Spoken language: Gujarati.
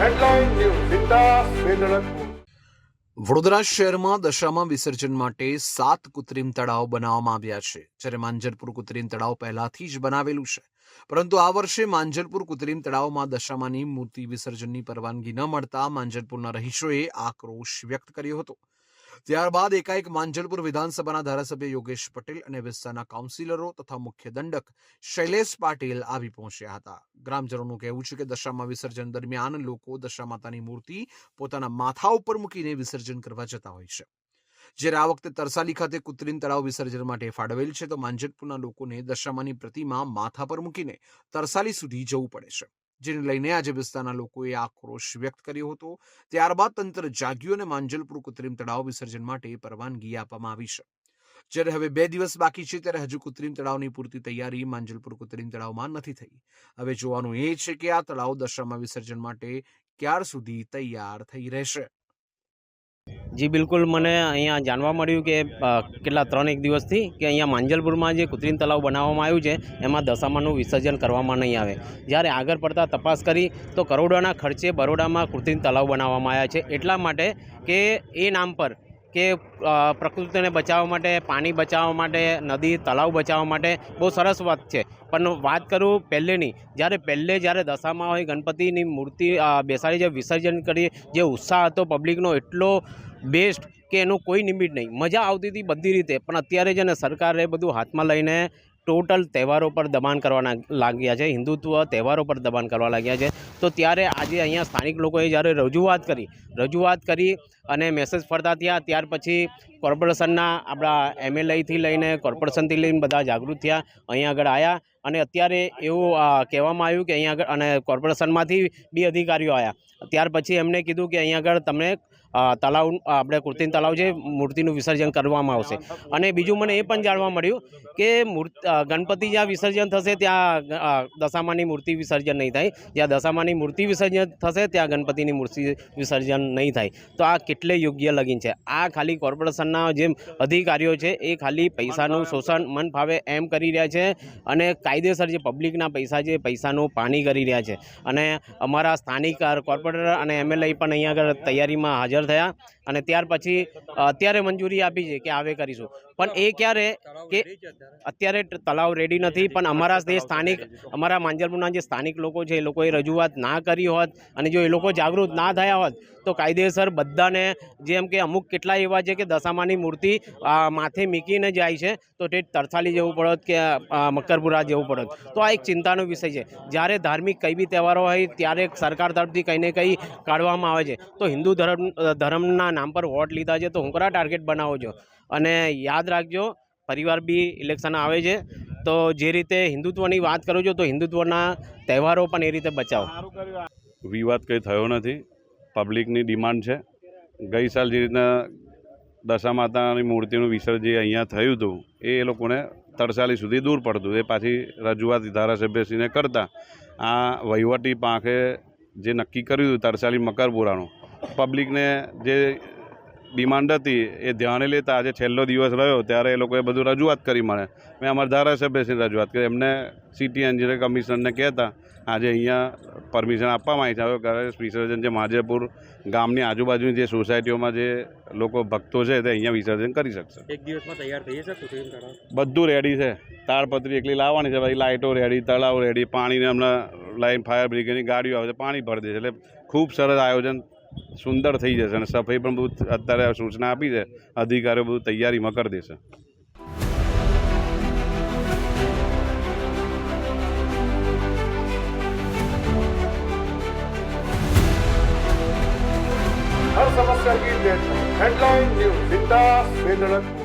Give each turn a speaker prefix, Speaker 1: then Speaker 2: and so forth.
Speaker 1: હેડલાઇન ન્યૂઝ ઝિંદા વેદળકપુર
Speaker 2: વડોદરા શહેરમાં દશામા વિસર્જન માટે 7 કૃત્રિમ તળાવ બનાવવામાં આવ્યા છે, જ્યારે માંજલપુર કૃત્રિમ તળાવ પહેલાથી જ બનાવેલું છે. પરંતુ આ વર્ષે માંજલપુર કૃત્રિમ તળાવમાં દશામાની મૂર્તિ વિસર્જનની પરવાનગી ન મળતા માંજલપુરના રહીશોએ આક્રોશ વ્યક્ત કર્યો હતો. ત્યારબાદ એકાએક માંજલપુર વિધાનસભાના ધારાસભ્ય યોગેશ પટેલ અને વિસ્તારના કાઉન્સિલરો તથા મુખ્ય દંડક શૈલેષ પાટીલ આવી પહોંચ્યા હતા. ગ્રામજનોનું કહેવું છે કે દશામા વિસર્જન દરમિયાન લોકો દશામાતાની મૂર્તિ પોતાના માથા ઉપર મૂકીને વિસર્જન કરવા જતા હોય છે. જ્યારે આ વખતે તરસાલી ખાતે કૃત્રિમ તળાવ વિસર્જન માટે ફાળવેલ છે, તો માંજલપુરના લોકોને દશામાની પ્રતિમા માથા પર મૂકીને તરસાલી સુધી જવું પડે છે, જેને લઈને આજે વિસ્તારના લોકોએ આક્રોશ વ્યક્ત કર્યો હતો. ત્યારબાદ તંત્ર જાગ્યું અને માંજલપુર કૃત્રિમ તળાવ વિસર્જન માટે પરવાનગી આપવામાં આવી છે. જ્યારે હવે 2 દિવસ બાકી છે, ત્યારે હજુ કૃત્રિમ તળાવની પૂરતી તૈયારી માંજલપુર કૃત્રિમ તળાવમાં નથી થઈ. હવે જોવાનું એ છે કે આ તળાવ દશામા વિસર્જન માટે ક્યાર સુધી તૈયાર થઈ રહેશે.
Speaker 3: જી બિલકુલ, મને અહીંયા જાણવા મળ્યું કે કેટલા 3-1 દિવસથી કે અહીંયા માંજલપુરમાં જે કૃત્રિમ તળાવ બનાવવામાં આવ્યું છે એમાં દશામાનું વિસર્જન કરવામાં નહીં આવે. જ્યારે આગળ પડતા તપાસ કરી તો કરોડોના ખર્ચે બરોડામાં કૃત્રિમ તળાવ બનાવવામાં આવ્યા છે, એટલા માટે કે એ નામ પર કે પ્રકૃતિને બચાવવા માટે, પાણી બચાવવા માટે, નદી તળાવ બચાવવા માટે બહુ સરસ વાત છે. પણ વાત કરું પહેલેની, જ્યારે દશામાં હોય ગણપતિની મૂર્તિ બેસાડી જે વિસર્જન કરી, જે ઉત્સાહ હતો પબ્લિકનો એટલો બેસ્ટ કે એનું કોઈ લિમિટ નહીં, મજા આવતી હતી બધી રીતે. પણ અત્યારે છે ને સરકારે બધું હાથમાં લઈને ટોટલ તહેવારો પર દબાણ કરવાના લાગ્યા છે, હિન્દુત્વ તહેવારો પર દબાણ કરવા લાગ્યા છે. તો ત્યારે આજે અહીંયા સ્થાનિક લોકોએ જ્યારે રજૂઆત કરી અને મેસેજ ફરતા થયા, ત્યાર પછી કોર્પોરેશનના આપણા MLAથી લઈને કોર્પોરેશનથી લઈને બધા જાગૃત થયા, અહીંયા આગળ આવ્યા. અને અત્યારે એવું કહેવામાં આવ્યું કે અહીંયા આગળ અને કોર્પોરેશનમાંથી 2 અધિકારીઓ આવ્યા. ત્યાર પછી એમને કીધું કે અહીંયા આગળ તમને તળાવ આપણે કૃત્રિમ તળાવ છે મૂર્તિનું વિસર્જન કરવામાં આવશે. અને બીજું મને એ પણ જાણવા મળ્યું કે ગણપતિ જ્યાં વિસર્જન થશે ત્યાં દશામાની મૂર્તિ વિસર્જન નહીં થાય, જ્યાં દશામાની મૂર્તિ વિસર્જન થશે ત્યાં ગણપતિની મૂર્તિ વિસર્જન નહીં થાય. તો આ કેટલે યોગ્ય લગીન છે. આ ખાલી કોર્પોરેશનના જે અધિકારીઓ છે એ ખાલી પૈસાનું શોષણ મન ફાવે એમ કરી રહ્યા છે અને કાયદેસર જે પબ્લિકના પૈસા છે પૈસાનું પાણી કરી રહ્યા છે. અને અમારા સ્થાનિક કોર્પોરેટર અને MLA પણ અહીંયા આગળ તૈયારીમાં હાજર થયા અને ત્યાર પછી અત્યારે મંજૂરી આપી છે કે આવે કરીશું. પણ એ ક્યારે કે અત્યારે તળાવ રેડી નથી. પણ અમારા માંજલપુરના જે સ્થાનિક લોકો છે એ લોકોએ રજૂઆત ના કરી હોત અને જો એ લોકો જાગૃત ના થયા હોત તો કાયદેસર બધાને, જેમ કે અમુક કેટલા એવા છે કે દશામાની મૂર્તિ માથે મૂકીને જાય છે તો તે તરસાલી જવું પડત કે મકરપુરા જવું પડત. તો આ એક ચિંતાનો વિષય છે. જ્યારે ધાર્મિક કંઈ બી તહેવારો હોય ત્યારે સરકાર તરફથી કંઈ ને કંઈ કાઢવામાં આવે છે. તો હિન્દુ ધર્મના નામ પર વોટ લીધા છે તો હુંકરા ટાર્ગેટ બનાવો છો. અને યાદ રાખજો, પરિવાર બી ઇલેક્શન આવે છે તો જે રીતે હિન્દુત્વની વાત કરો છો તો હિન્દુત્વના તહેવારો પણ એ રીતે બચાવો.
Speaker 4: વિવાદ કંઈ થયો નથી, પબ્લિકની ડિમાન્ડ છે. ગઈ સાલ જે રીતના દશામાતાની મૂર્તિનું વિસર્જન અહીંયા થયું હતું એ લોકોને તરસાલી સુધી દૂર પડતું, એ પાછી રજૂઆત ધારાસભ્યશ્રીને કરતા આ વહીવટી પાંખે જે નક્કી કર્યું હતું તરસાલી મકરપુરાનું, પબ્લિકને જે ડિમાન્ડ હતી એ ધ્યાને લેતા આજે છેલ્લો દિવસ રહ્યો ત્યારે એ લોકોએ બધું રજૂઆત કરી. મેં અમારા ધારાસભ્યશ્રીને રજૂઆત કરી, એમને સિટી એન્જિનિયર કમિશનરને કહેતા આજે અહીંયા પરમિશન આપવામાં આવી છે. હવે ગણેશ વિસર્જન જે માંજલપુર ગામની આજુબાજુની જે સોસાયટીઓમાં જે લોકો ભક્તો છે તે અહીંયા વિસર્જન કરી શકશે.
Speaker 5: 1 દિવસમાં તૈયાર થઈ જશે કૃત્રિમ તળાવ?
Speaker 4: બધું રેડી છે, તાળપત્રી એકલી લાવવાની છે, પછી લાઇટો રેડી, તળાવ રેડી, પાણીને હમણાં લાઈન ફાયર બ્રિગેડની ગાડીઓ આવે છે, પાણી ભરી દેશે. એટલે ખૂબ સરસ આયોજન, સુંદર થઈ જશે. અને સફાઈ પણ બધું અત્યારે સૂચના આપી છે, અધિકારીઓ બધું તૈયારીમાં કરી દેશે.
Speaker 1: हर समस्या की हेडलाइन न्यूज़ ઝિંદા વેદળકપુર.